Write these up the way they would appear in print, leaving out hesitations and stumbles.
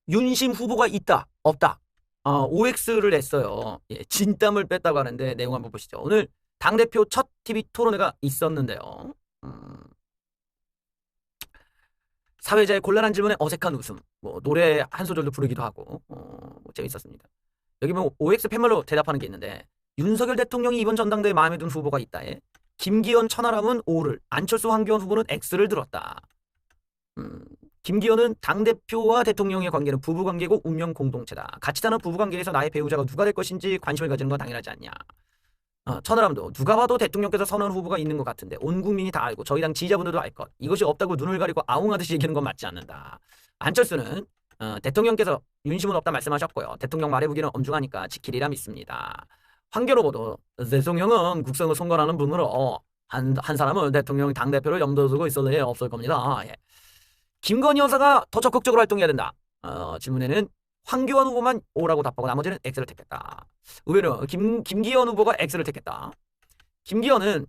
윤심 후보가 있다, 없다. OX를 냈어요. 예, 진땀을 뺐다고 하는데 내용 한번 보시죠. 오늘 당대표 첫 TV 토론회가 있었는데요. 사회자의 곤란한 질문에 어색한 웃음, 뭐 노래 한 소절도 부르기도 하고 뭐 재밌었습니다. 여기 보면 OX 팻말로 대답하는 게 있는데 윤석열 대통령이 이번 전당대회에 마음에 든 후보가 있다에 김기현 천하람은 O를, 안철수 황교안 후보는 X를 들었다. 김기현은 당대표와 대통령의 관계는 부부관계고 운명 공동체다. 같이 사는 부부관계에서 나의 배우자가 누가 될 것인지 관심을 가지는 건 당연하지 않냐. 천하람도 누가 봐도 대통령께서 선언 후보가 있는 것 같은데 온 국민이 다 알고 저희 당 지지자분들도 알 것. 이것이 없다고 눈을 가리고 아웅하듯이 얘기하는 건 맞지 않는다. 안철수는 대통령께서 윤심은 없다 말씀하셨고요. 대통령 말의 무기는 엄중하니까 지키리라 믿습니다. 황교안 후보도 대통령은 국정을 송건하는 분으로 한 사람은 대통령 당대표를 염두에 두고 있을 리 없을 겁니다. 예. 김건희 여사가 더 적극적으로 활동해야 된다. 질문에는 황교안 후보만 O라고 답하고 나머지는 X를 택했다. 의외로 김기현 후보가 X를 택했다. 김기현은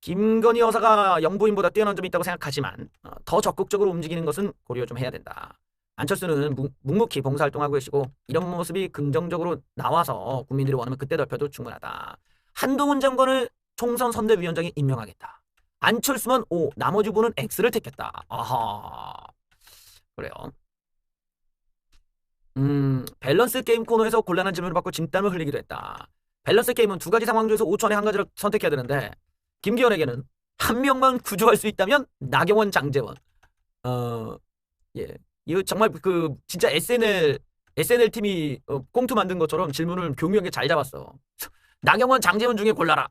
김건희 여사가 영부인보다 뛰어난 점이 있다고 생각하지만 더 적극적으로 움직이는 것은 고려 좀 해야 된다. 안철수는 묵묵히 봉사활동하고 계시고 이런 모습이 긍정적으로 나와서 국민들이 원하면 그때 덮여도 충분하다. 한동훈 장관을 총선 선대위원장에 임명하겠다. 안철수만 O, 나머지 후보는 X를 택했다. 아하. 그래요. 밸런스 게임 코너에서 곤란한 질문을 받고 진땀을 흘리기도 했다. 밸런스 게임은 두 가지 상황 중에서 5초 안에 한 가지를 선택해야 되는데 김기현에게는 한 명만 구조할 수 있다면 나경원, 장제원. 예. 이거 정말 그 진짜 SNL 팀이 꽁트 만든 것처럼 질문을 교묘하게 잘 잡았어. 나경원, 장제원 중에 골라라.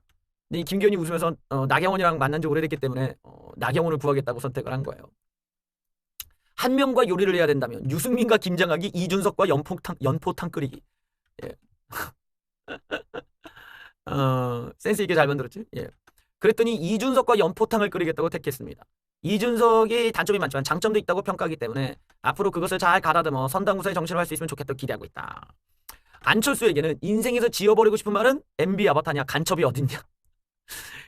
근데 김기현이 웃으면서 나경원이랑 만난 지 오래됐기 때문에 나경원을 구하겠다고 선택을 한 거예요. 한 명과 요리를 해야 된다면 유승민과 김장하기, 이준석과 연포탕 끓이기. 예. 센스 있게 잘 만들었지. 예. 그랬더니 이준석과 연포탕을 끓이겠다고 택했습니다. 이준석이 단점이 많지만 장점도 있다고 평가하기 때문에 앞으로 그것을 잘 가다듬어 선당구사의 정신을 할 수 있으면 좋겠다고 기대하고 있다. 안철수에게는 인생에서 지어버리고 싶은 말은 MB 아바타냐 간첩이 어딨냐.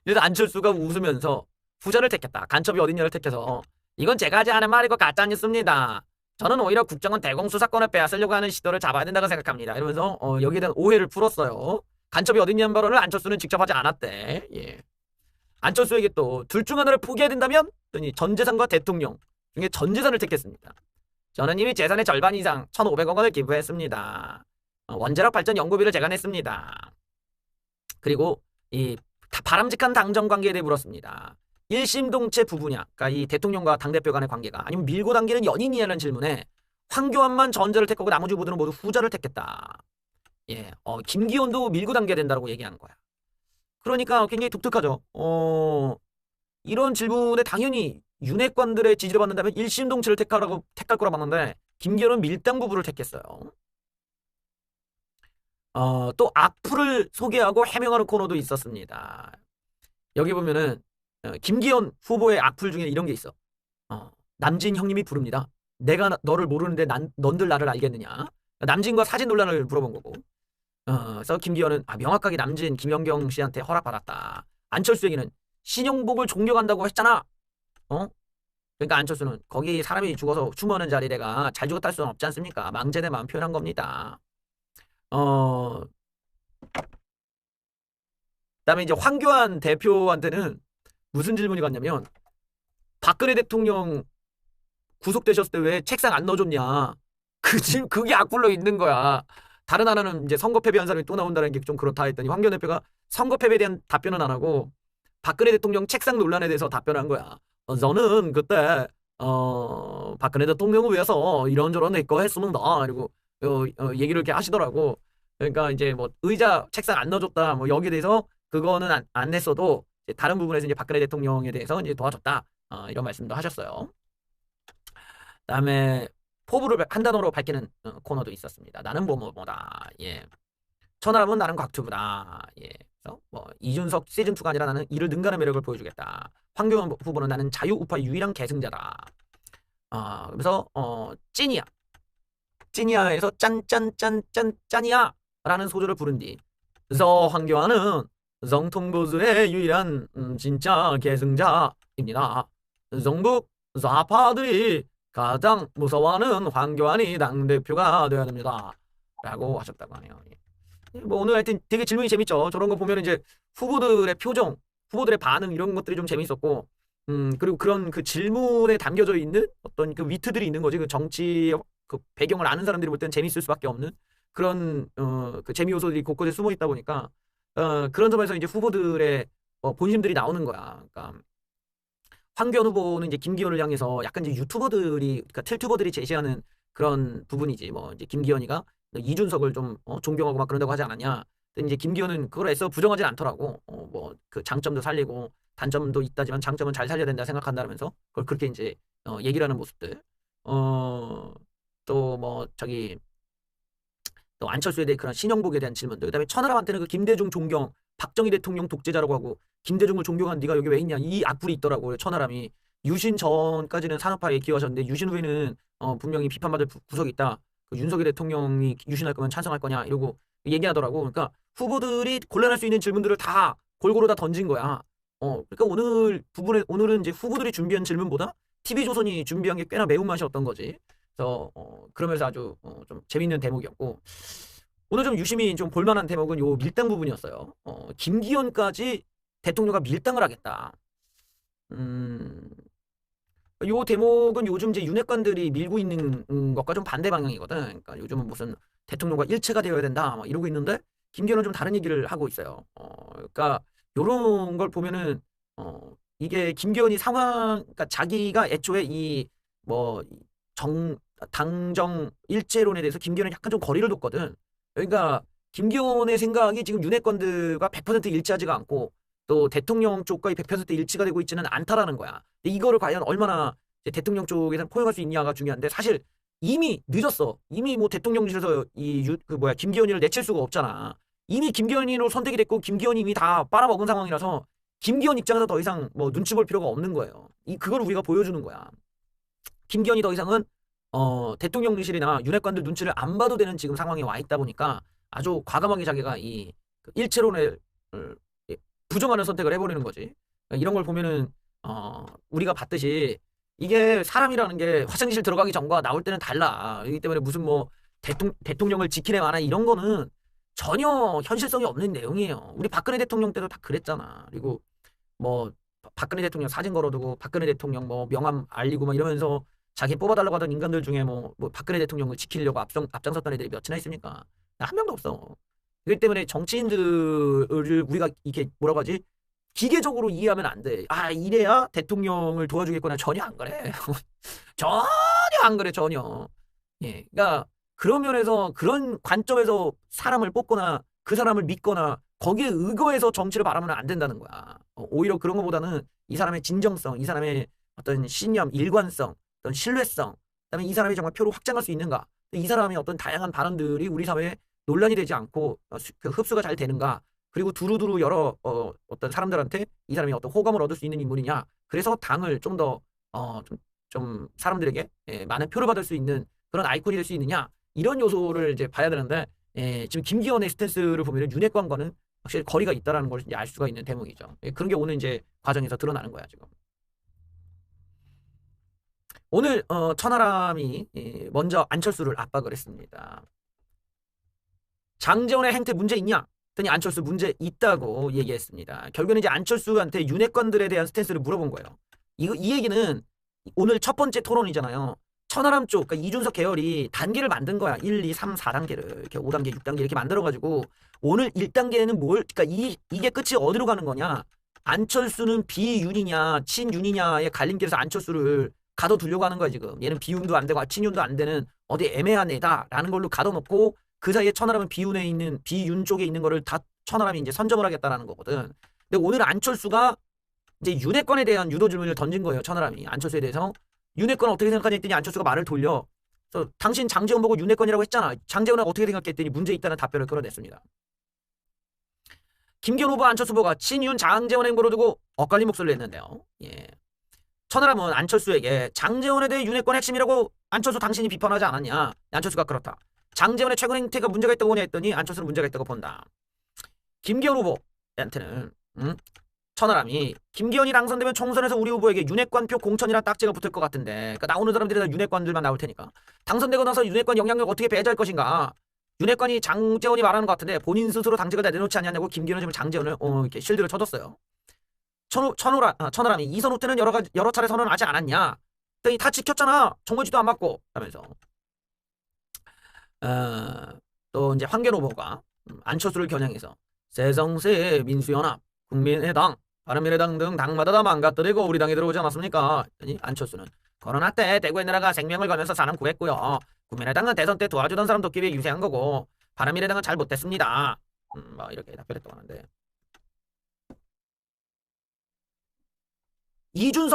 그래서 안철수가 웃으면서 후자를 택했다. 간첩이 어딨냐를 택해서 이건 제가 하지 않은 말이고 가짜뉴스입니다. 저는 오히려 국정원 대공수사권을 빼앗으려고 하는 시도를 잡아야 된다고 생각합니다. 이러면서 여기에 대한 오해를 풀었어요. 간첩이 어딨냐는 발언을 안철수는 직접 하지 않았대. 예. 안철수에게 또 둘 중 하나를 포기해야 된다면 전 재산과 대통령 중에 전 재산을 택했습니다. 저는 이미 재산의 절반 이상 1,500억 원을 기부했습니다. 원자력 발전 연구비를 제가 냈습니다. 그리고 이 바람직한 당정 관계에 대해 물었습니다. 일심동체 부부냐, 그러니까 이 대통령과 당대표 간의 관계가 아니면 밀고 당기는 연인이냐는 질문에 황교안만 전자를 택하고 나머지 후보들은 모두 후자를 택했다. 예, 김기현도 밀고 당겨야 된다고 얘기하는 거야. 그러니까 굉장히 독특하죠. 이런 질문에 당연히 윤핵관들의 지지를 받는다면 일심동체를 택할 거라 봤는데 김기현은 밀당 부부를 택했어요. 또 악플을 소개하고 해명하는 코너도 있었습니다. 여기 보면은 김기현 후보의 악플 중에 이런 게 있어. 남진 형님이 부릅니다. 내가 너를 모르는데 넌들 나를 알겠느냐. 남진과 사진 논란을 물어본 거고. 그래서 김기현은 명확하게 남진 김연경 씨한테 허락받았다. 안철수에게는 신영복을 존경한다고 했잖아. 그러니까 안철수는 거기 사람이 죽어서 추모하는 자리 내가 잘 죽었다 할 수는 없지 않습니까? 망제내 마음 표현한 겁니다. 그다음에 이제 황교안 대표한테는 무슨 질문이 갔냐면 박근혜 대통령 구속되셨을 때 왜 책상 안 넣어줬냐. 그게 악플로 있는 거야. 다른 하나는 이제 선거 패배한 사람이 또 나온다는 게 좀 그렇다 했더니 황교안 대표가 선거 패배에 대한 답변은 안 하고 박근혜 대통령 책상 논란에 대해서 답변한 거야. 저는 그때 박근혜 대통령을 위해서 이런저런 거 했습니다. 그리고 얘기를 이렇게 하시더라고. 그러니까 이제 뭐 의자 책상 안 넣어줬다 뭐 여기에 대해서 그거는 안 냈어도 다른 부분에서 이제 박근혜 대통령에 대해서 이제 도와줬다 이런 말씀도 하셨어요. 그다음에 포부를 한 단어로 밝히는 코너도 있었습니다. 나는 뭐뭐다. 예. 천하람은 나는 곽튜브다. 예. 그래서 뭐 이준석 시즌 2가 아니라 나는 이를 능가하는 매력을 보여주겠다. 황교안 후보는 나는 자유우파 유일한 계승자다. 그래서 찐이야. 찐이야에서 짠이야라는 소절을 부른 뒤 그래서 황교안은 정통보수의 유일한 진짜 계승자입니다. 정부 좌파들이 가장 무서워하는 황교안이 당대표가 되어야 됩니다. 라고 하셨다고 하네요. 뭐 오늘 하여튼 되게 질문이 재밌죠. 저런 거 보면 이제 후보들의 표정, 후보들의 반응 이런 것들이 좀 재밌었고, 그리고 그런 그 질문에 담겨져 있는 어떤 그 위트들이 있는 거지. 그 정치 그 배경을 아는 사람들이 볼 때는 재밌을 수밖에 없는 그런 그 재미 요소들이 곳곳에 숨어 있다 보니까 그런 점에서 이제 후보들의 본심들이 나오는 거야. 그러니까 황교안 후보는 이제 김기현을 향해서 약간 이제 유튜버들이, 그러니까 틸투버들이 제시하는 그런 부분이지. 뭐 이제 김기현이가 이준석을 좀 존경하고 막 그런다고 하지 않았냐. 근데 이제 김기현은 그걸 애써 부정하진 않더라고. 뭐 그 장점도 살리고 단점도 있다지만 장점은 잘 살려야 된다 생각한다면서 그걸 그렇게 이제 얘기를 하는 모습들. 또 뭐 저기 또 안철수에 대해 그런 신형복에 대한 질문들. 그다음에 천하람한테는 그 김대중 존경, 박정희 대통령 독재자라고 하고 김대중을 존경한 네가 여기 왜 있냐 이 악플이 있더라고요. 천하람이 유신 전까지는 산업화에 기여하셨는데 유신 후에는 분명히 비판받을 구석이 있다. 그 윤석열 대통령이 유신할 거면 찬성할 거냐 이러고 얘기하더라고. 그러니까 후보들이 곤란할 수 있는 질문들을 다 골고루 다 던진 거야. 그러니까 오늘은 이제 후보들이 준비한 질문보다 TV조선이 준비한 게 꽤나 매운맛이었던 거지. 그래서 그러면서 아주 좀 재밌는 대목이었고, 오늘 좀 유심히 좀 볼만한 대목은 요 밀당 부분이었어요. 김기현까지 대통령과 밀당을 하겠다. 요 대목은 요즘 이제 윤핵관들이 밀고 있는 것과 좀 반대 방향이거든. 그러니까 요즘은 무슨 대통령과 일체가 되어야 된다 막 이러고 있는데 김기현은 좀 다른 얘기를 하고 있어요. 그러니까 요런 걸 보면은 이게 김기현이 그러니까 자기가 애초에 당정 일제론에 대해서 김기현은 약간 좀 거리를 뒀거든. 그러니까 김기현의 생각이 지금 윤핵관들과 100% 일치하지가 않고 또 대통령 쪽과 100% 일치가 되고 있지는 않다라는 거야. 근데 이거를 과연 얼마나 이제 대통령 쪽에서 포용할 수 있냐가 중요한데 사실 이미 늦었어. 이미 뭐 대통령실에서 김기현이를 내칠 수가 없잖아. 이미 김기현이로 선택이 됐고 김기현이 이미 다 빨아먹은 상황이라서 김기현 입장에서 더 이상 뭐 눈치 볼 필요가 없는 거예요. 그걸 우리가 보여주는 거야. 김기현이 더 이상은 대통령실이나 윤핵관들 눈치를 안 봐도 되는 지금 상황에 와 있다 보니까 아주 과감하게 자기가 이 일체론을 부정하는 선택을 해버리는 거지. 이런 걸 보면은 우리가 봤듯이 이게 사람이라는 게 화장실 들어가기 전과 나올 때는 달라. 이기 때문에 무슨 뭐 대통령을 지키네 마나 이런 거는 전혀 현실성이 없는 내용이에요. 우리 박근혜 대통령 때도 다 그랬잖아. 그리고 뭐 박근혜 대통령 사진 걸어두고 박근혜 대통령 뭐 명함 알리고 막 이러면서 자기 뽑아달라고 하던 인간들 중에 뭐 박근혜 대통령을 지키려고 앞장섰던 애들이 몇이나 있습니까? 한 명도 없어. 그렇기 때문에 정치인들을 우리가 이렇게 뭐라고 하지? 기계적으로 이해하면 안 돼. 이래야 대통령을 도와주겠구나. 전혀 안 그래. 전혀 안 그래, 전혀. 예. 그러니까 그런 면에서 그런 관점에서 사람을 뽑거나 그 사람을 믿거나 거기에 의거해서 정치를 바라면 안 된다는 거야. 오히려 그런 것보다는 이 사람의 진정성, 이 사람의 어떤 신념, 일관성, 어떤 신뢰성, 그다음에 이 사람이 정말 표를 확장할 수 있는가, 이 사람의 어떤 다양한 발언들이 우리 사회에 논란이 되지 않고 흡수가 잘 되는가, 그리고 두루두루 여러 어떤 사람들한테 이 사람이 어떤 호감을 얻을 수 있는 인물이냐, 그래서 당을 좀 더 좀 사람들에게 많은 표를 받을 수 있는 그런 아이콘이 될 수 있느냐, 이런 요소를 이제 봐야 되는데 지금 김기현의 스탠스를 보면 윤핵관과는 확실히 거리가 있다라는 걸 이제 알 수가 있는 대목이죠. 그런 게 오늘 이제 과정에서 드러나는 거야 지금. 오늘 천하람이 먼저 안철수를 압박을 했습니다. 장제원의 행태 문제 있냐? 했더니 안철수 문제 있다고 얘기했습니다. 결국에는 이제 안철수한테 윤핵관들에 대한 스탠스를 물어본 거예요. 이 얘기는 오늘 첫 번째 토론이잖아요. 천하람 쪽, 그러니까 이준석 계열이 단계를 만든 거야. 1, 2, 3, 4단계를. 이렇게 5단계, 6단계 이렇게 만들어가지고 오늘 1단계는 그러니까 이게 끝이 어디로 가는 거냐? 안철수는 비윤이냐, 친윤이냐의 갈림길에서 안철수를 가둬두려고 하는 거야, 지금. 얘는 비윤도 안 되고 친윤도 안 되는 어디 애매한 애다라는 걸로 가둬놓고 그 사이에 천하람은 비윤 쪽에 있는 거를 다 천하람이 이제 선점을 하겠다라는 거거든. 근데 오늘 안철수가 이제 윤핵관에 대한 유도 질문을 던진 거예요, 천하람이. 안철수에 대해서. 윤핵관 어떻게 생각하냐 했더니 안철수가 말을 돌려. 그래서 당신 장제원 보고 윤핵관이라고 했잖아. 장제원은 어떻게 생각했더니 문제 있다는 답변을 끌어냈습니다. 김기현 후보 안철수 후보가 친윤 장제원 행보를 두고 엇갈린 목소리를 냈는데요. 예. 천하람은 안철수에게 장제원에 대해 윤핵관 핵심이라고 안철수 당신이 비판하지 않았냐. 안철수가 그렇다. 장제원의 최근 행태가 문제가 있다고 보냐 했더니 안철수는 문제가 있다고 본다. 김기현 후보한테는 천하람이 김기현이 당선되면 총선에서 우리 후보에게 윤핵관표 공천이란 딱지가 붙을 것 같은데, 그러니까 나오는 사람들이 다 윤핵관들만 나올 테니까 당선되고 나서 윤핵관 영향력 어떻게 배제할 것인가. 윤핵관이 장제원이 말하는 것 같은데 본인 스스로 당직을 다 내놓지 않냐고 김기현은 지금 장제원을 이렇게 실드를 쳐줬어요. 천하람이 이선 후퇴는 여러 차례 선언하지 않았냐. 그랬더니 다 지켰잖아. 정거지도 안 맞고 하면서. 또 이제 황교안 후보가 안철수를 겨냥해서 새정세 민수연합 국민의당 바른미래당 등 당마다 다 망가뜨리고 우리 당에 들어오지 않았습니까? 안철수는 코로나 때 대구에 내려가 생명을 걸면서 사람 구했고요. 국민의당은 대선 때 도와주던 사람 돕기 위해 유세한 거고 바른미래당은 잘 못했습니다. 뭐 이렇게 답변했다고 하는데,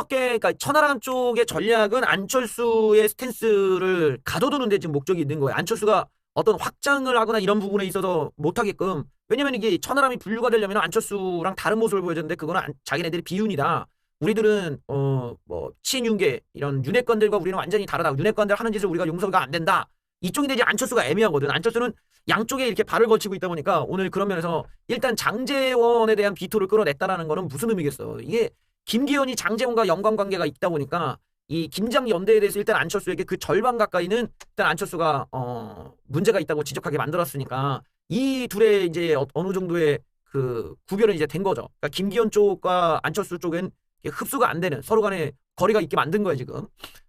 그러니까 천하람 쪽의 전략은 안철수의 스탠스를 가둬두는 데 지금 목적이 있는 거예요. 안철수가 어떤 확장을 하거나 이런 부분에 있어서 못하게끔. 왜냐면 이게 천하람이 분류가 되려면 안철수랑 다른 모습을 보여줬는데 그거는 자기네들이 비윤이다. 우리들은 뭐 친윤계 이런 윤핵관들과 우리는 완전히 다르다. 윤핵관들 하는 짓을 우리가 용서가 안 된다. 이쪽이 되지 안철수가 애매하거든. 안철수는 양쪽에 이렇게 발을 걸치고 있다 보니까 오늘 그런 면에서 일단 장제원에 대한 비토를 끌어냈다라는 거는 무슨 의미겠어. 이게 김기현이 장제원과 연관관계가 있다 보니까 이 김장 연대에 대해서 일단 안철수에게 그 절반 가까이는 일단 안철수가 문제가 있다고 지적하게 만들었으니까 이 둘의 이제 어느 정도의 그 구별은 이제 된 거죠. 그러니까 김기현 쪽과 안철수 쪽은 흡수가 안 되는 서로 간에 거리가 있게 만든 거예요 지금.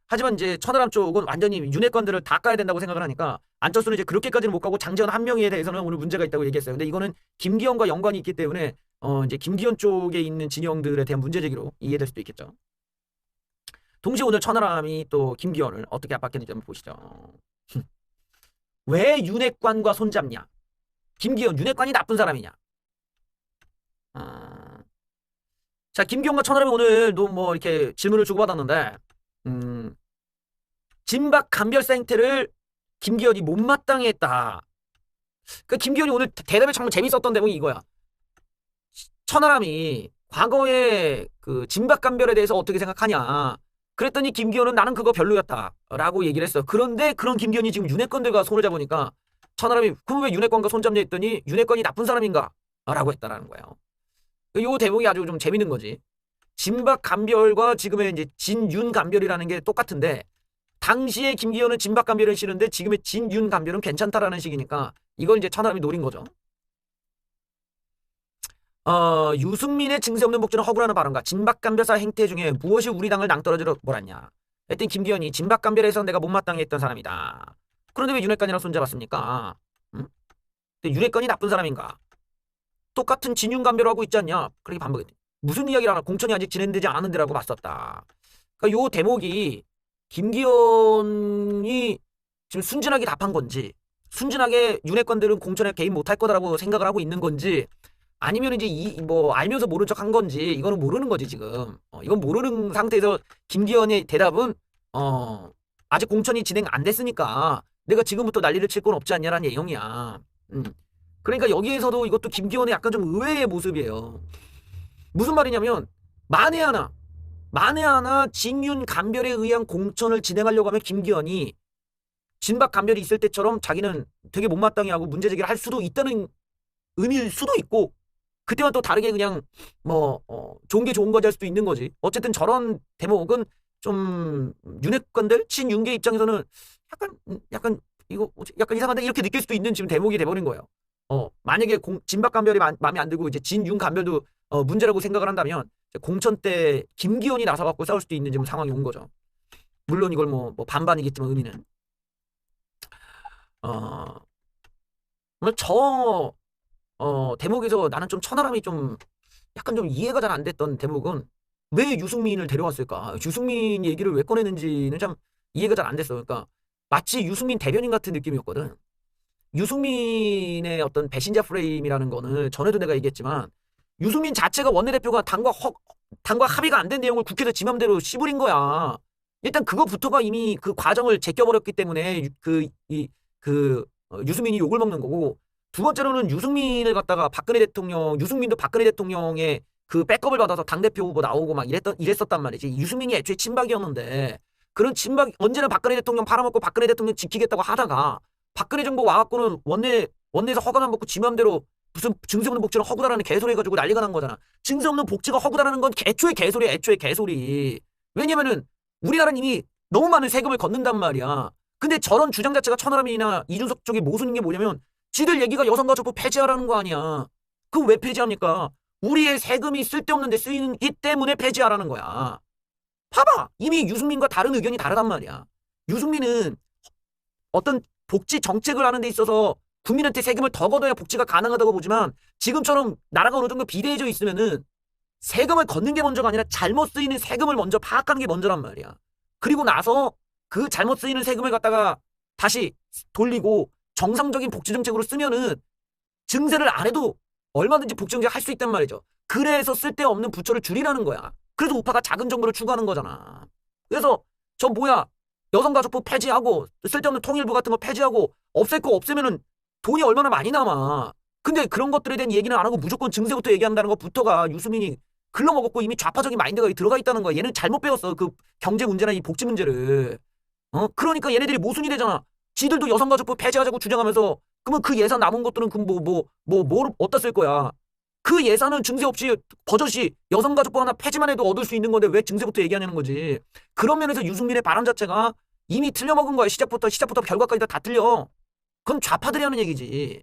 하지만 이제 천하람 쪽은 완전히 윤핵관들을 다 까야 된다고 생각을 하니까 안철수는 이제 그렇게까지는 못 가고 장제원 한 명에 대해서는 오늘 문제가 있다고 얘기했어요. 근데 이거는 김기현과 연관이 있기 때문에 이제 김기현 쪽에 있는 진영들에 대한 문제 제기로 이해될 수도 있겠죠. 동시에 오늘 천하람이 또 김기현을 어떻게 압박했는지 한번 보시죠. 왜 윤핵관과 손잡냐? 김기현 윤핵관이 나쁜 사람이냐? 자, 김기현과 천하람이 오늘도 뭐 이렇게 질문을 주고받았는데 진박 간별사 행태를 김기현이 못마땅해 했다. 그러니까 김기현이 오늘 대답이 정말 재밌었던 대목이 이거야. 천하람이 과거에 그 진박 간별에 대해서 어떻게 생각하냐. 그랬더니 김기현은 나는 그거 별로였다라고 얘기를 했어. 그런데 그런 김기현이 지금 윤핵관들과 손을 잡으니까 천하람이 그럼 왜 윤핵관과 손잡냐 했더니 윤핵관이 나쁜 사람인가? 라고 했다라는 거예요. 요 대목이 아주 좀 재밌는 거지. 진박 간별과 지금의 이제 진윤 간별이라는 게 똑같은데 당시에 김기현은 진박 간별은 싫은데 지금의 진윤 간별은 괜찮다라는 식이니까 이걸 이제 천하람이 노린 거죠. 유승민의 증세 없는 복주는 허구라는 발언과 진박 간별사 행태 중에 무엇이 우리 당을 낭떠러지로 몰았냐. 했더니 김기현이 진박 간별에서 내가 못마땅해 했던 사람이다. 그런데 왜 윤핵관이랑 손잡았습니까? 근데 윤핵관이 나쁜 사람인가? 똑같은 진윤 간별하고 있지 않냐? 그렇게 반복했대. 무슨 이야기를 하나? 공천이 아직 진행되지 않은데라고 맞섰다. 그러니까 요 대목이 김기현이 지금 순진하게 답한 건지, 순진하게 윤핵관들은 공천에 개입 못할 거다라고 생각을 하고 있는 건지, 아니면 이제 뭐 알면서 모른 척 한 건지, 이거는 모르는 거지 지금. 이건 모르는 상태에서 김기현의 대답은 아직 공천이 진행 안 됐으니까 내가 지금부터 난리를 칠 건 없지 않냐라는 내용이야. 그러니까 여기에서도 이것도 김기현의 약간 좀 의외의 모습이에요. 무슨 말이냐면 만에 하나 진윤 간별에 의한 공천을 진행하려고 하면 김기현이 진박 간별이 있을 때처럼 자기는 되게 못마땅해 하고 문제 제기를 할 수도 있다는 의미일 수도 있고, 그때와 또 다르게 그냥 뭐 좋은 게 좋은 거지 할 수도 있는 거지. 어쨌든 저런 대목은 좀 윤핵관들 친윤계 입장에서는 약간 이거 약간 이상한데 이렇게 느낄 수도 있는 지금 대목이 돼버린 거예요. 만약에 진박 간별이 마음에 안 들고 이제 진윤 간별도 문제라고 생각을 한다면 공천 때 김기현이 나서갖고 싸울 수도 있는 지금 상황이 온 거죠. 물론 이걸 뭐 반반이겠지만 의미는 대목에서 나는 좀 천하람이 좀 약간 좀 이해가 잘 안 됐던 대목은 왜 유승민을 데려왔을까? 유승민 얘기를 왜 꺼내는지는 참 이해가 잘 안 됐어. 그러니까 마치 유승민 대변인 같은 느낌이었거든. 유승민의 어떤 배신자 프레임이라는 거는 전에도 내가 얘기했지만 유승민 자체가 원내대표가 당과 합의가 안 된 내용을 국회에서 지 맘대로 씨부린 거야. 일단 그거부터가 이미 그 과정을 제껴버렸기 때문에 유승민이 욕을 먹는 거고, 두 번째로는 유승민을 갖다가 유승민도 박근혜 대통령의 그 백업을 받아서 당대표 후보 나오고 막 이랬었단 말이지. 유승민이 애초에 친박이었는데 그런 친박 언제나 박근혜 대통령 팔아먹고 박근혜 대통령 지키겠다고 하다가 박근혜 정부 와갖고는 원내에서 허가만 받고 지 맘대로 무슨 증세 없는 복지를 허구다라는 개소리 해가지고 난리가 난 거잖아. 증세 없는 복지가 허구다라는 건 애초에 개소리야. 애초에 개소리. 왜냐면은 우리나라는 이미 너무 많은 세금을 걷는단 말이야. 근데 저런 주장 자체가 천하람이나 이준석 쪽에 모순인 게 뭐냐면 지들 얘기가 여성가족부 폐지하라는 거 아니야. 그거 왜 폐지합니까? 우리의 세금이 쓸데없는 데 쓰이기 때문에 폐지하라는 거야. 봐봐. 이미 유승민과 다른 의견이 다르단 말이야. 유승민은 어떤 복지 정책을 하는 데 있어서 국민한테 세금을 더 걷어야 복지가 가능하다고 보지만 지금처럼 나라가 어느 정도 비대해져 있으면은 세금을 걷는 게 먼저가 아니라 잘못 쓰이는 세금을 먼저 파악하는 게 먼저란 말이야. 그리고 나서 그 잘못 쓰이는 세금을 갖다가 다시 돌리고 정상적인 복지 정책으로 쓰면은 증세를 안 해도 얼마든지 복지 정책 할 수 있단 말이죠. 그래서 쓸데없는 부처를 줄이라는 거야. 그래서 우파가 작은 정부를 추구하는 거잖아. 그래서 저 뭐야 여성가족부 폐지하고 쓸데없는 통일부 같은 거 폐지하고 없앨 거 없애면은 돈이 얼마나 많이 남아. 근데 그런 것들에 대한 얘기는 안 하고 무조건 증세부터 얘기한다는 것부터가 유승민이 글러먹었고 이미 좌파적인 마인드가 들어가 있다는 거야. 얘는 잘못 배웠어. 그 경제 문제나 이 복지 문제를. 그러니까 얘네들이 모순이 되잖아. 지들도 여성가족부 폐지하자고 주장하면서 그러면 그 예산 남은 것들은 뭘 어디다 쓸 거야. 그 예산은 증세 없이 버젓이 여성가족부 하나 폐지만 해도 얻을 수 있는 건데 왜 증세부터 얘기하냐는 거지. 그런 면에서 유승민의 발언 자체가 이미 틀려먹은 거야. 시작부터 결과까지 다 틀려. 그건 좌파들이 하는 얘기지.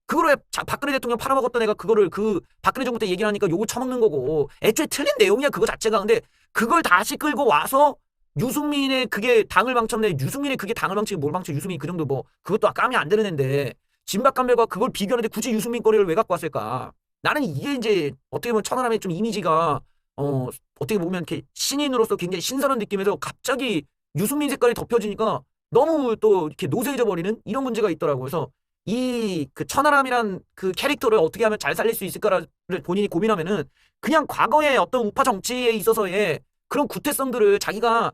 그걸 왜 박근혜 대통령 팔아먹었던 애가 그거를 그 박근혜 정부 때 얘기를 하니까 욕을 처먹는 거고 애초에 틀린 내용이야 그거 자체가. 근데 그걸 다시 끌고 와서 유승민의 그게 당을 망쳤네. 유승민의 그게 당을 망치고 뭘 망쳐. 유승민이 그 정도 뭐 그것도 까미 안 되는 애인데 진박감별과 그걸 비교하는데 굳이 유승민 거리를 왜 갖고 왔을까. 나는 이게 이제 어떻게 보면 천하람의 좀 이미지가 어떻게 보면 이렇게 신인으로서 굉장히 신선한 느낌에서 갑자기 유승민 색깔이 덮여지니까 너무 또 이렇게 노쇠해져 버리는 이런 문제가 있더라고요. 그래서 이 그 천하람이란 그 캐릭터를 어떻게 하면 잘 살릴 수 있을까를 본인이 고민하면은 그냥 과거의 어떤 우파 정치에 있어서의 그런 구태성들을 자기가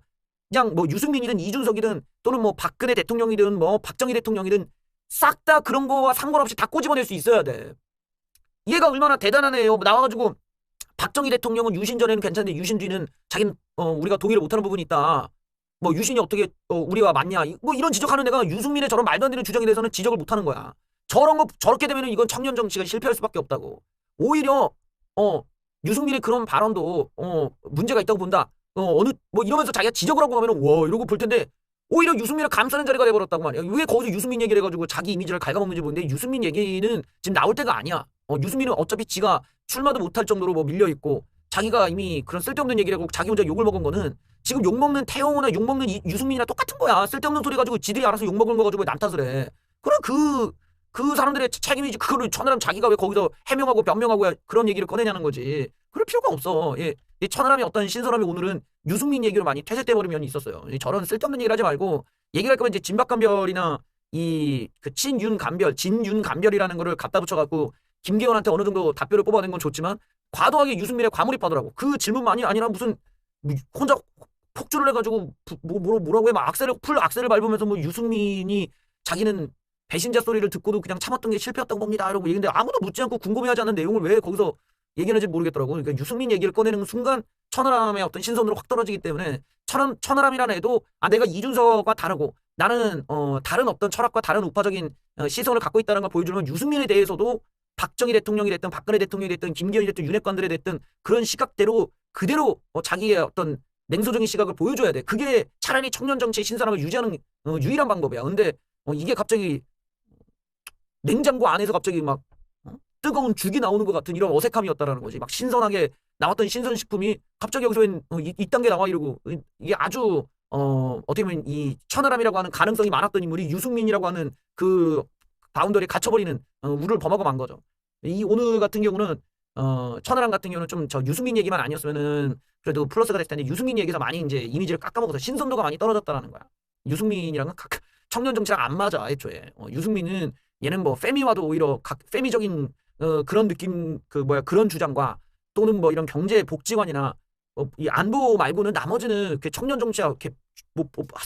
그냥 뭐 유승민이든 이준석이든 또는 뭐 박근혜 대통령이든 뭐 박정희 대통령이든 싹 다 그런 거와 상관없이 다 꼬집어낼 수 있어야 돼. 얘가 얼마나 대단하네요. 나와가지고 박정희 대통령은 유신 전에는 괜찮은데 유신 뒤는 자기는 우리가 동의를 못하는 부분이 있다. 뭐 유신이 어떻게 우리와 맞냐. 뭐 이런 지적하는 애가 유승민의 저런 말도 안 되는 주장에 대해서는 지적을 못하는 거야. 저런 거 저렇게 되면은 이건 청년 정치가 실패할 수밖에 없다고. 오히려 유승민의 그런 발언도 문제가 있다고 본다. 어느 뭐 이러면서 자기가 지적을 하고 가면은 와 이러고 볼 텐데 오히려 유승민을 감싸는 자리가 돼버렸다고 말이야. 왜 거기서 유승민 얘기를 해가지고 자기 이미지를 갉아먹는지 모르는데 유승민 얘기는 지금 나올 때가 아니야. 유승민은 어차피 지가 출마도 못할 정도로 뭐 밀려있고 자기가 이미 그런 쓸데없는 얘기를 하고 자기 혼자 욕을 먹은 거는 지금 욕먹는 태영호나 욕먹는 유승민이나 똑같은 거야. 쓸데없는 소리 가지고 지들이 알아서 욕먹은 거 가지고 왜 남 탓을 해. 그럼 그 사람들의 책임이지. 그거를 천하람 자기가 왜 거기서 해명하고 변명하고 그런 얘기를 꺼내냐는 거지. 그럴 필요가 없어. 예. 이 천하람이 어떤 신선함이 오늘은 유승민 얘기로 많이 퇴색돼버린 면이 있었어요. 저런 쓸데없는 얘기를 하지 말고 얘기를 할 거면 이제 진박감별이나 이 그 진윤감별이라는 거를 갖다 붙여갖고 김기현한테 어느 정도 답변을 뽑아낸 건 좋지만 과도하게 유승민에 과몰입하더라고. 그 질문만이 아니라 무슨 혼자 폭주를 해가지고 뭐라고 해 막 풀 악셀을 밟으면서 뭐 유승민이 자기는 배신자 소리를 듣고도 그냥 참았던 게 실패였다고 봅니다. 이러고 얘기인데 아무도 묻지 않고 궁금해하지 않는 내용을 왜 거기서 얘기하는지 모르겠더라고. 그러니까 유승민 얘기를 꺼내는 순간 천하람의 어떤 신선으로 확 떨어지기 때문에 천하람이라는 애도 내가 이준석과 다르고 나는 다른 어떤 철학과 다른 우파적인 시선을 갖고 있다는 걸 보여주려면 유승민에 대해서도 박정희 대통령이 됐든 박근혜 대통령이 됐든 김기현이 됐든 윤핵관들이 됐든 그런 시각대로 그대로 자기의 어떤 냉소적인 시각을 보여줘야 돼. 그게 차라리 청년 정치의 신선함을 유지하는 유일한 방법이야. 근데 이게 갑자기 냉장고 안에서 갑자기 막 뜨거운 죽이 나오는 것 같은 이런 어색함이었다라는 거지. 막 신선하게 나왔던 신선식품이 갑자기 여기서 웬 이딴 게 나와 이러고 이게 아주 어떻게 보면 이 천하람이라고 하는 가능성이 많았던 인물이 유승민이라고 하는 그 바운더리에 갇혀버리는 우를 범하고 만 거죠. 이 오늘 같은 경우는 천하람 같은 경우는 좀 저 유승민 얘기만 아니었으면은 그래도 플러스가 됐을 텐데 유승민 얘기에서 많이 이제 이미지를 깎아먹어서 신선도가 많이 떨어졌다라는 거야. 유승민이랑은 청년 정치랑 안 맞아 애초에. 유승민은 얘는 뭐 페미와도 오히려 페미적인 그런 느낌 그런 주장과 또는 뭐 이런 경제 복지관이나 이 안보 말고는 나머지는 청년 정치와 이렇게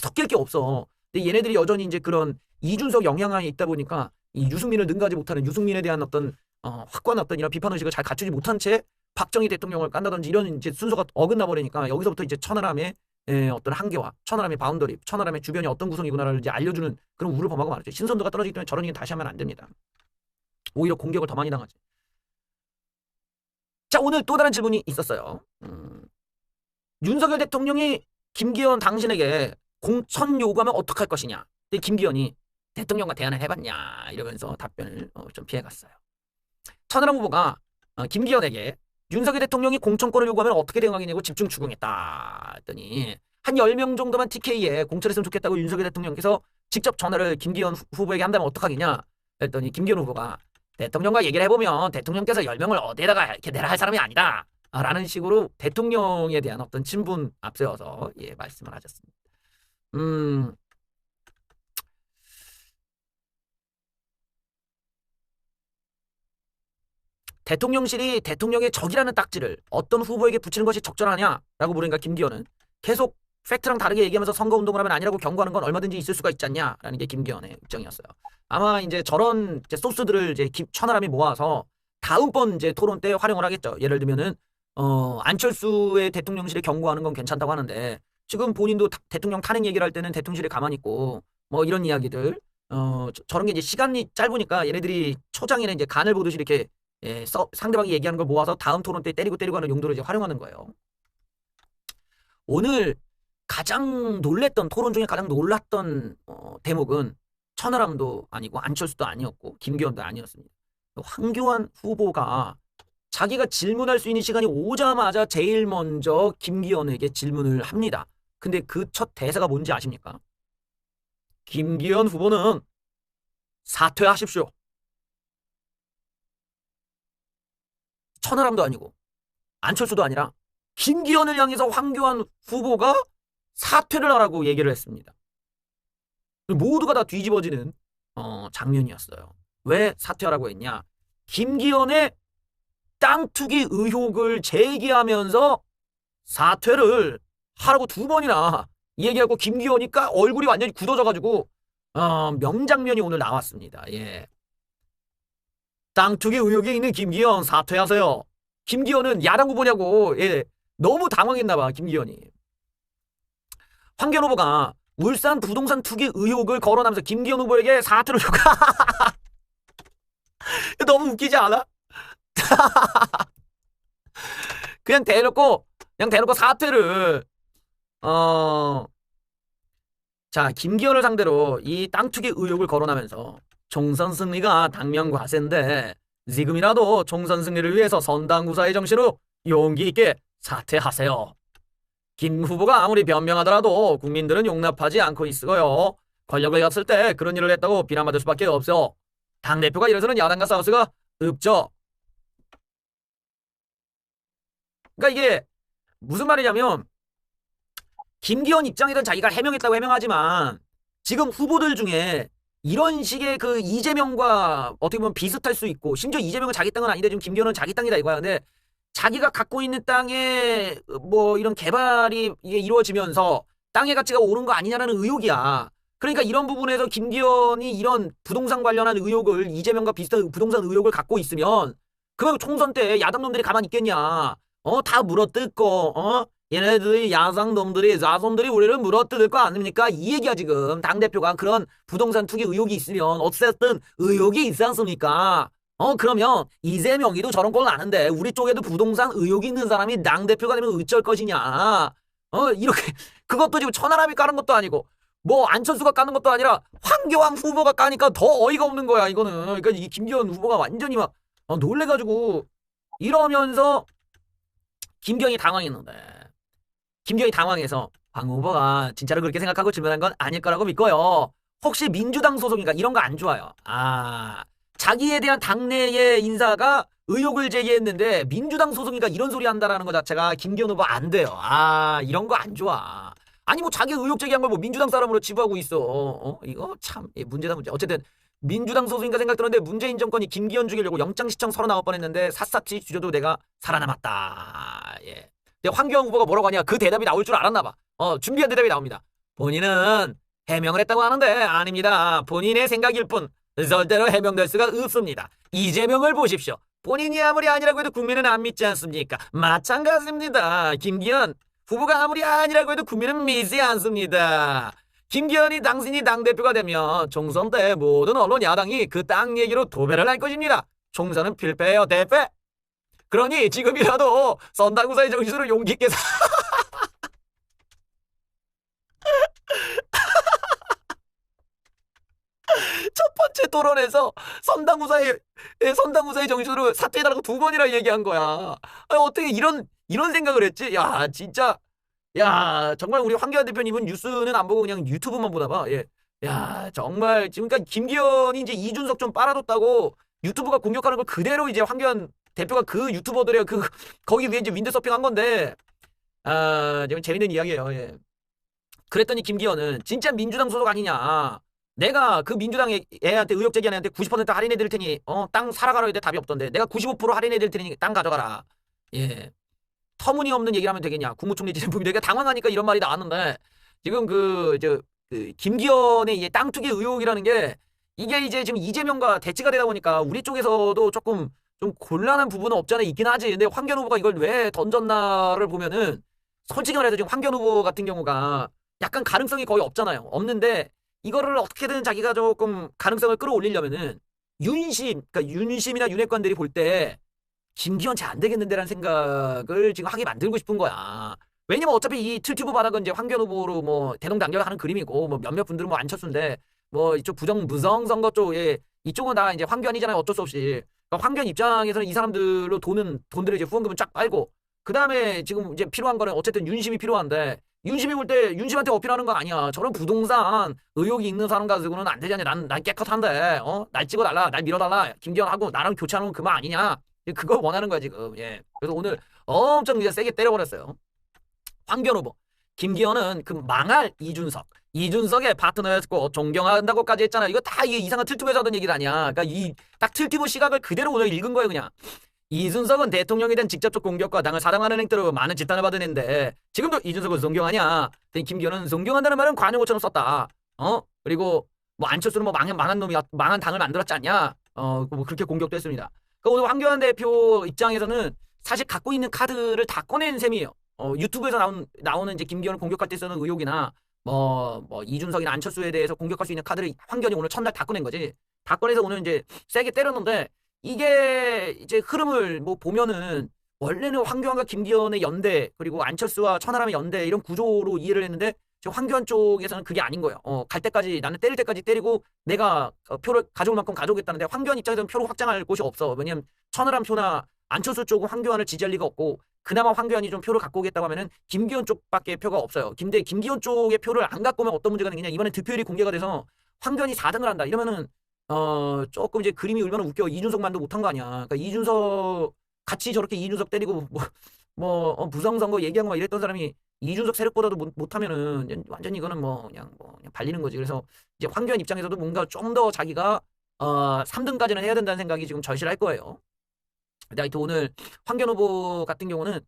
섞일 게 없어. 근데 얘네들이 여전히 이제 그런 이준석 영향하에 있다 보니까 이 유승민을 능가하지 못하는 유승민에 대한 어떤 확고한 어떤 이런 비판 의식을 잘 갖추지 못한 채 박정희 대통령을 깐다든지 이런 이제 순서가 어긋나 버리니까 여기서부터 이제 천하람의 어떤 한계와 천하람의 바운더리, 천하람의 주변이 어떤 구성이구나를 이제 알려주는 그런 우를 범하고 말이죠. 신선도가 떨어지기 때문에 저런 얘기는 다시 하면 안 됩니다. 오히려 공격을 더 많이 당하지. 자, 오늘 또 다른 질문이 있었어요. 윤석열 대통령이 김기현 당신에게 공천 요구하면 어떡할 것이냐. 근데 김기현이 대통령과 대화를 해봤냐 이러면서 답변을 좀 피해갔어요. 천하람 후보가 김기현에게 윤석열 대통령이 공천권을 요구하면 어떻게 대응하겠냐고 집중 추궁했다 했더니 한 10명 정도만 TK에 공천했으면 좋겠다고 윤석열 대통령께서 직접 전화를 김기현 후보에게 한다면 어떡하겠냐 했더니 김기현 후보가 대통령과 얘기를 해보면 대통령께서 10명을 어디에다가 이렇게 내라 할 사람이 아니다 라는 식으로 대통령에 대한 어떤 친분 앞세워서 말씀을 하셨습니다. 대통령실이 대통령의 적이라는 딱지를 어떤 후보에게 붙이는 것이 적절하냐라고 물으니까 김기현은 계속 팩트랑 다르게 얘기하면서 선거운동을 하면 아니라고 경고하는 건 얼마든지 있을 수가 있지 않냐라는 게 김기현의 입장이었어요. 아마 이제 저런 소스들을 천하람이 모아서 다음번 토론 때 활용을 하겠죠. 예를 들면은 안철수의 대통령실에 경고하는 건 괜찮다고 하는데 지금 본인도 대통령 탄핵 얘기를 할 때는 대통령실에 가만히 있고 뭐 이런 이야기들 저런 게 이제 시간이 짧으니까 얘네들이 초장에는 이제 간을 보듯이 이렇게 상대방이 얘기하는 걸 모아서 다음 토론 때 때리고 하는 용도로 이제 활용하는 거예요. 오늘 가장 놀랬던 토론 중에 가장 놀랐던 대목은 천하람도 아니고 안철수도 아니었고 김기현도 아니었습니다. 황교안 후보가 자기가 질문할 수 있는 시간이 오자마자 제일 먼저 김기현에게 질문을 합니다. 근데 그 첫 대사가 뭔지 아십니까? 김기현 후보는 사퇴하십시오. 천하람도 아니고 안철수도 아니라 김기현을 향해서 황교안 후보가 사퇴를 하라고 얘기를 했습니다. 모두가 다 뒤집어지는 장면이었어요. 왜 사퇴하라고 했냐? 김기현의 땅 투기 의혹을 제기하면서 사퇴를 하라고 2번이나 얘기하고 김기현이니까 얼굴이 완전히 굳어져가지고 명장면이 오늘 나왔습니다. 예. 땅 투기 의혹이 있는 김기현 사퇴하세요. 김기현은 야당 후보냐고 너무 당황했나봐 김기현이. 황교안 후보가 울산 부동산 투기 의혹을 거론하면서 김기현 후보에게 사퇴를 요구하 너무 웃기지 않아? 그냥 대놓고 사퇴를 자 김기현을 상대로 이 땅 투기 의혹을 거론하면서 총선 승리가 당면 과세인데 지금이라도 총선 승리를 위해서 선당구사의 정신으로 용기 있게 사퇴하세요. 김 후보가 아무리 변명하더라도 국민들은 용납하지 않고 있어요. 권력을 갖을 때 그런 일을 했다고 비난받을 수밖에 없어. 당대표가 이래서는 야당과 싸울 수가 없죠. 그러니까 이게 무슨 말이냐면 김기현 입장에선 자기가 해명했다고 해명하지만 지금 후보들 중에 이런 식의 그 이재명과 어떻게 보면 비슷할 수 있고 심지어 이재명은 자기 땅은 아닌데 지금 김기현은 자기 땅이다 이거야. 근데 자기가 갖고 있는 땅에 뭐 이런 개발이 이게 이루어지면서 땅의 가치가 오른 거 아니냐라는 의혹이야. 그러니까 이런 부분에서 김기현이 이런 부동산 관련한 의혹을 이재명과 비슷한 부동산 의혹을 갖고 있으면 그러면 총선 때 야당 놈들이 가만히 있겠냐. 다 물어뜯고 얘네들이 야상 놈들이 자손들이 우리를 물어뜯을 거 아닙니까? 이 얘기야 지금. 당대표가 그런 부동산 투기 의혹이 있으면 어쨌든 의혹이 있지 않습니까? 그러면 이재명이도 저런 꼴 나는데 우리 쪽에도 부동산 의혹이 있는 사람이 당대표가 되면 어쩔 것이냐. 이렇게 그것도 지금 천하람이 까는 것도 아니고 뭐 안철수가 까는 것도 아니라 황교안 후보가 까니까 더 어이가 없는 거야 이거는. 그러니까 이 김기현 후보가 완전히 막 놀래가지고 이러면서 김기현이 당황했는데 김기현이 당황해서 황 후보가 진짜로 그렇게 생각하고 질문한 건 아닐 거라고 믿고요. 혹시 민주당 소속인가 이런 거 안 좋아요. 자기에 대한 당내의 인사가 의혹을 제기했는데 민주당 소속인가 이런 소리 한다라는 것 자체가 김기현 후보 안 돼요. 이런 거 안 좋아. 아니 뭐 자기 의혹 제기한 걸 뭐 민주당 사람으로 치부하고 있어. 이거 참 문제다 문제. 어쨌든 민주당 소속인가 생각 들었는데 문재인 정권이 김기현 죽이려고 영장 시청 39번 했는데 샅샅이 뒤져도 내가 살아남았다. 예. 근데 황교안 후보가 뭐라고 하냐 그 대답이 나올 줄 알았나 봐. 준비한 대답이 나옵니다. 본인은 해명을 했다고 하는데 아닙니다. 본인의 생각일 뿐 절대로 해명될 수가 없습니다. 이재명을 보십시오. 본인이 아무리 아니라고 해도 국민은 안 믿지 않습니까? 마찬가지입니다. 김기현 후보가 아무리 아니라고 해도 국민은 믿지 않습니다. 김기현이 당신이 당대표가 되면 총선 때 모든 언론 야당이 그 땅 얘기로 도배를 할 것입니다. 총선은 필패예요, 대패. 그러니 지금이라도 선당구사의 정신으로 용기 있게 첫 번째 토론에서 선당구사의 정신으로 사퇴해달라고 두 번이나 얘기한 거야. 아니, 어떻게 이런 생각을 했지? 야, 진짜. 야, 정말 우리 황교안 대표님은 뉴스는 안 보고 그냥 유튜브만 보나 봐. 예. 야, 정말 지금까지 김기현이 이제 이준석 좀 빨아줬다고 유튜브가 공격하는 걸 그대로 이제 황교안 대표가 그 유튜버들의 거기 위에 이제 윈드서핑 한 건데, 지금 재밌는 이야기예요. 예. 그랬더니 김기현은 진짜 민주당 소속 아니냐. 내가 그 민주당 애한테 의혹 제기한 애한테 90% 할인해 드릴 테니 땅 사라가라 했는데 답이 없던데 내가 95% 할인해 드릴 테니 땅 가져가라. 예. 터무니없는 얘기를 하면 되겠냐. 국무총리 지진품이 되게 당황하니까 이런 말이 나왔는데 지금 김기현의 땅 투기 의혹이라는 게 이게 이제 지금 이재명과 대치가 되다 보니까 우리 쪽에서도 조금 좀 곤란한 부분은 없지 않아 있긴 하지. 근데 황교안 후보가 이걸 왜 던졌나를 보면은 솔직히 말해서 지금 황교안 후보 같은 경우가 약간 가능성이 거의 없잖아요. 없는데 이거를 어떻게든 자기가 조금 가능성을 끌어올리려면은 그러니까 윤심이나 윤핵관들이 볼 때 김기현 잘 안 되겠는데라는 생각을 지금 하게 만들고 싶은 거야. 왜냐면 어차피 이 틀튜브 바닥은 이제 황교안 후보로 뭐 대동단결하는 그림이고 뭐 몇몇 분들은 뭐 안철수인데 뭐 이쪽 무성 선거 쪽에 이쪽은 다 이제 황교안이잖아요. 어쩔 수 없이. 그러니까 황교안 입장에서는 이 사람들로 돈들을 이제 후원금을 쫙 빨고 그 다음에 지금 이제 필요한 거는 어쨌든 윤심이 필요한데 윤심이 볼 때 윤심한테 어필하는 거 아니야. 저런 부동산 의혹이 있는 사람 가지고는 안 되잖냐. 난 깨끗한데 날 찍어달라. 날 밀어달라. 김기현하고 나랑 교체하는 건 그만 아니냐. 그걸 원하는 거야 지금. 예. 그래서 오늘 엄청 이제 세게 때려버렸어요. 황교안 후보. 김기현은 그 망할 이준석의 파트너였고 존경한다고까지 했잖아. 이거 다 이상한 틀튜브에서 하던 얘기가 아니야. 그러니까 이 딱 틀튜브 시각을 그대로 오늘 읽은 거예요 그냥. 이준석은 대통령에 대한 직접적 공격과 당을 사랑하는 행태로 많은 질타를 받은 애인데 지금도 이준석을 존경하냐? 김기현은 존경한다는 말은 관용어처럼 썼다. 그리고 뭐 안철수는 뭐 망한 놈이 망한 당을 만들었지 않냐? 뭐 그렇게 공격도 했습니다. 그러니까 오늘 황교안 대표 입장에서는 사실 갖고 있는 카드를 다 꺼낸 셈이에요. 유튜브에서 나오는 이제 김기현을 공격할 때 쓰는 의혹이나 뭐 이준석이나 안철수에 대해서 공격할 수 있는 카드를 황교안이 오늘 첫날 다 꺼낸 거지. 다 꺼내서 오늘 이제 세게 때렸는데 이게 이제 흐름을 뭐 보면은 원래는 황교안과 김기현의 연대 그리고 안철수와 천하람의 연대 이런 구조로 이해를 했는데 지금 황교안 쪽에서는 그게 아닌 거예요. 갈 때까지 나는 때릴 때까지 때리고 내가 표를 가져올 만큼 가져오겠다는데 황교안 입장에서는 표를 확장할 곳이 없어. 왜냐면 천하람 표나 안철수 쪽은 황교안을 지지할 리가 없고 그나마 황교안이 좀 표를 갖고 오겠다고 하면은 김기현 쪽밖에 표가 없어요. 김기현 쪽의 표를 안 갖고 오면 어떤 문제가 생기냐. 이번에 득표율이 공개가 돼서 황교안이 4등을 한다. 이러면은 조금 이제 그림이 얼마나 웃겨. 이준석만도 못한 거 아니야. 그러니까 이준석 같이 저렇게 이준석 때리고 부정선거 얘기한 거 막 이랬던 사람이 이준석 세력보다도 못하면은 완전히 이거는 그냥 발리는 거지. 그래서 이제 황교안 입장에서도 뭔가 좀 더 자기가 3등까지는 해야 된다는 생각이 지금 절실할 거예요. 근데 하여튼 오늘 황교안 후보 같은 경우는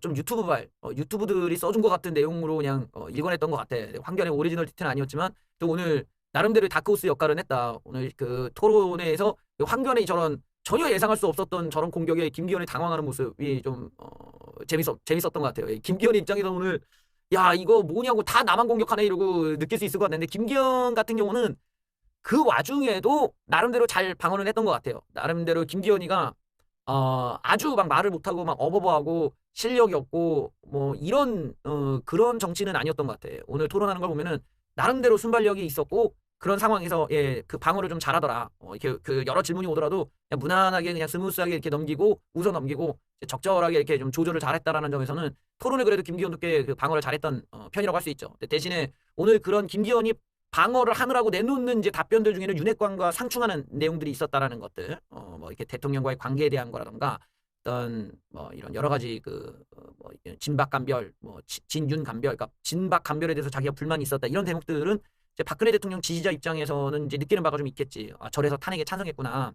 좀 유튜브들이 써준 것 같은 내용으로 그냥 읽어냈던 것 같아. 황교안의 오리지널 디테일은 아니었지만 또 오늘 나름대로 다크호스 역할은 했다. 오늘 그 토론회에서 황교안의 저런 전혀 예상할 수 없었던 저런 공격에 김기현이 당황하는 모습이 좀 재밌었던 것 같아요. 김기현의 입장에서 오늘 야 이거 뭐냐고 다 나만 공격하네 이러고 느낄 수 있을 것 같은데 김기현 같은 경우는 그 와중에도 나름대로 잘 방어를 했던 것 같아요. 나름대로 김기현이가 아주 막 말을 못하고 막 어버버하고 실력이 없고 뭐 이런 그런 정치는 아니었던 것 같아요. 오늘 토론하는 걸 보면은 나름대로 순발력이 있었고 그런 상황에서 그 방어를 좀 잘하더라. 이렇게 그 여러 질문이 오더라도 그냥 무난하게 그냥 스무스하게 이렇게 넘기고 웃어 넘기고 적절하게 이렇게 좀 조절을 잘했다라는 점에서는 토론에 그래도 김기현도 꽤 그 방어를 잘했던 편이라고 할 수 있죠. 대신에 오늘 그런 김기현이 방어를 하느라고 내놓는 이제 답변들 중에는 윤핵관과 상충하는 내용들이 있었다라는 것들, 뭐 이렇게 대통령과의 관계에 대한 거라던가 어떤 뭐 이런 여러 가지 뭐 진박감별, 뭐 진윤감별, 그러니까 진박감별에 대해서 자기가 불만이 있었다 이런 대목들은 이제 박근혜 대통령 지지자 입장에서는 이제 느끼는 바가 좀 있겠지. 저래서 탄핵에 찬성했구나.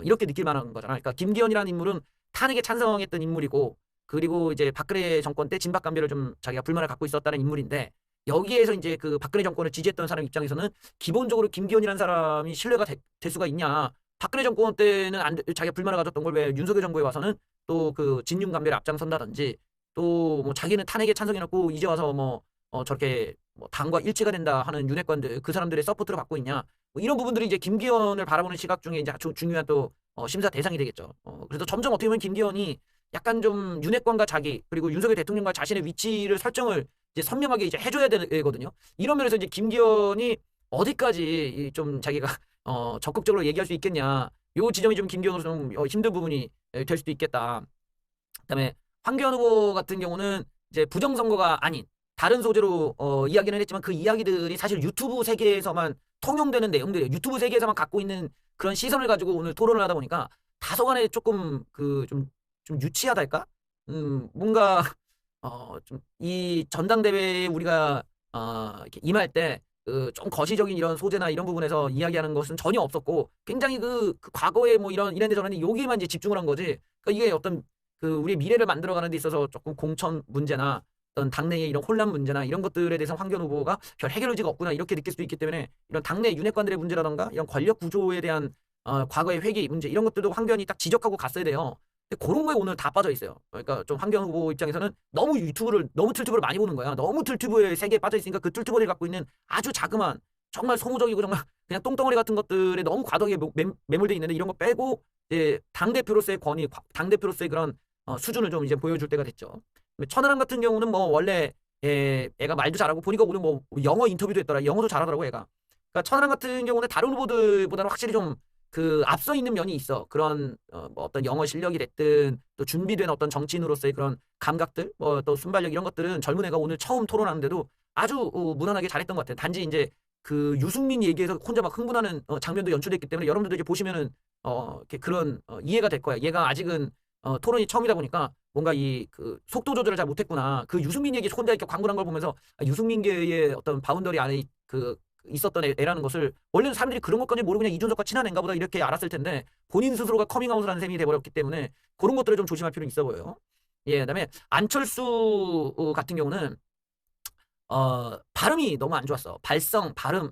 이렇게 느낄 만한 거잖아. 그러니까 김기현이라는 인물은 탄핵에 찬성했던 인물이고 그리고 이제 박근혜 정권 때 진박감별을 좀 자기가 불만을 갖고 있었다는 인물인데. 여기에서 이제 그 박근혜 정권을 지지했던 사람 입장에서는 기본적으로 김기현이라는 사람이 신뢰가 될 수가 있냐. 박근혜 정권 때는 자기가 불만을 가졌던 걸 왜 윤석열 정부에 와서는 또 그 진윤감별에 앞장선다든지 또 뭐 자기는 탄핵에 찬성해놓고 이제 와서 뭐 저렇게 뭐 당과 일치가 된다 하는 윤핵관들 그 사람들의 서포트를 받고 있냐 뭐 이런 부분들이 이제 김기현을 바라보는 시각 중에 이제 아주 중요한 또 심사 대상이 되겠죠. 그래서 점점 어떻게 보면 김기현이 약간 좀 윤핵관과 자기 그리고 윤석열 대통령과 자신의 위치를 설정을 이제 선명하게 이제 해줘야 되거든요. 이런 면에서 이제 김기현이 어디까지 좀 자기가 적극적으로 얘기할 수 있겠냐. 요 지점이 좀 김기현으로 좀 힘든 부분이 될 수도 있겠다. 그다음에 황교안 후보 같은 경우는 이제 부정선거가 아닌 다른 소재로 이야기는 했지만 그 이야기들이 사실 유튜브 세계에서만 통용되는 내용들이에요. 유튜브 세계에서만 갖고 있는 그런 시선을 가지고 오늘 토론을 하다 보니까 다소간에 조금 좀 유치하달까? 뭔가 좀 이 전당대회에 우리가 이렇게 임할 때 좀 거시적인 이런 소재나 이런 부분에서 이야기하는 것은 전혀 없었고 굉장히 그 과거에 뭐 이런데 저런데 여기에만 이제 집중을 한 거지. 그러니까 이게 어떤 그 우리의 미래를 만들어가는 데 있어서 조금 공천 문제나 어떤 당내의 이런 혼란 문제나 이런 것들에 대해서 황교안 후보가 별 해결 의지가 없구나 이렇게 느낄 수도 있기 때문에 이런 당내 윤핵관들의 문제라던가 이런 권력 구조에 대한 과거의 회귀 문제 이런 것들도 황교안이 딱 지적하고 갔어야 돼요. 근데 그런 거에 오늘 다 빠져 있어요. 그러니까 좀 황교안 후보 입장에서는 너무 틀튜브를 많이 보는 거야. 너무 틀튜브의 세계에 빠져 있으니까 그 틀튜브들이 갖고 있는 아주 자그마한 정말 소모적이고 정말 그냥 똥덩어리 같은 것들에 너무 과도하게 매몰돼 있는데 이런 거 빼고 이제 당 대표로서의 권위, 당 대표로서의 그런 수준을 좀 이제 보여줄 때가 됐죠. 천하람 같은 경우는 뭐 원래 애가 말도 잘하고 보니까 오늘 뭐 영어 인터뷰도 했더라. 영어도 잘하더라고 애가. 그러니까 천하람 같은 경우는 다른 후보들보다는 확실히 좀 그 앞서 있는 면이 있어. 그런 뭐 어떤 영어 실력이 됐든 또 준비된 어떤 정치인으로서의 그런 감각들, 뭐 또 순발력 이런 것들은 젊은 애가 오늘 처음 토론하는데도 아주 무난하게 잘했던 것 같아요. 단지 이제 그 유승민 얘기에서 혼자 막 흥분하는 장면도 연출됐기 때문에 여러분들도 이제 보시면은 이렇게 그런 이해가 될 거야. 얘가 아직은 토론이 처음이다 보니까 뭔가 이 그 속도 조절을 잘 못했구나. 그 유승민 얘기 혼자 이렇게 광고한 걸 보면서 유승민계의 어떤 바운더리 안에 그 있었던 애라는 것을 원래는 사람들이 그런 것까지 모르고 그냥 이준석과 친한 애인가 보다 이렇게 알았을 텐데 본인 스스로가 커밍아웃을 하는 셈이 돼버렸기 때문에 그런 것들을 좀 조심할 필요는 있어 보여요. 예, 그다음에 안철수 같은 경우는 발음이 너무 안 좋았어. 발성, 발음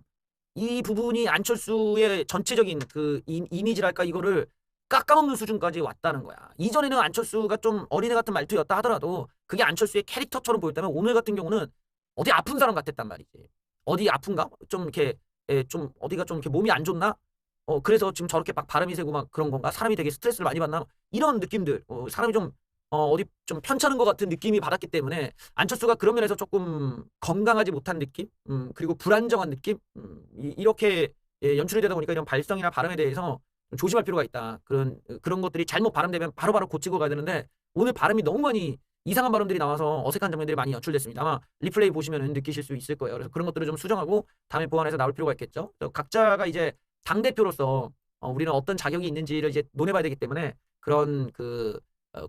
이 부분이 안철수의 전체적인 그 이미지랄까 이거를 깎아먹는 수준까지 왔다는 거야. 이전에는 안철수가 좀 어린애 같은 말투였다 하더라도 그게 안철수의 캐릭터처럼 보였다면 오늘 같은 경우는 어디 아픈 사람 같았단 말이지. 어디 아픈가? 좀 이렇게 좀 어디가 좀 이렇게 몸이 안 좋나? 그래서 지금 저렇게 막 바람이 새고 막 그런 건가? 사람이 되게 스트레스를 많이 받나? 이런 느낌들. 사람이 좀 어디 좀 편찮은 것 같은 느낌이 받았기 때문에 안철수가 그런 면에서 조금 건강하지 못한 느낌? 그리고 불안정한 느낌? 이렇게 연출이 되다 보니까 이런 발성이나 발음에 대해서 좀 조심할 필요가 있다. 그런 것들이 잘못 발음되면 바로바로 고치고 가야 되는데 오늘 발음이 너무 많이 이상한 발음들이 나와서 어색한 장면들이 많이 연출됐습니다. 아마 리플레이 보시면 느끼실 수 있을 거예요. 그래서 그런 것들을 좀 수정하고 다음에 보완해서 나올 필요가 있겠죠. 각자가 이제 당대표로서 우리는 어떤 자격이 있는지를 이제 논해봐야 되기 때문에 그런 그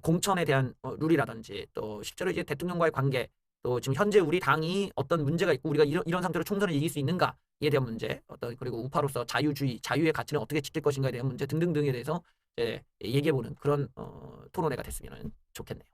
공천에 대한 룰이라든지 또 실제로 이제 대통령과의 관계 또 지금 현재 우리 당이 어떤 문제가 있고 우리가 이런 상태로 총선을 이길 수 있는가에 대한 문제 그리고 우파로서 자유주의, 자유의 가치는 어떻게 지킬 것인가에 대한 문제 등등등에 대해서 얘기해보는 그런 토론회가 됐으면 좋겠네요.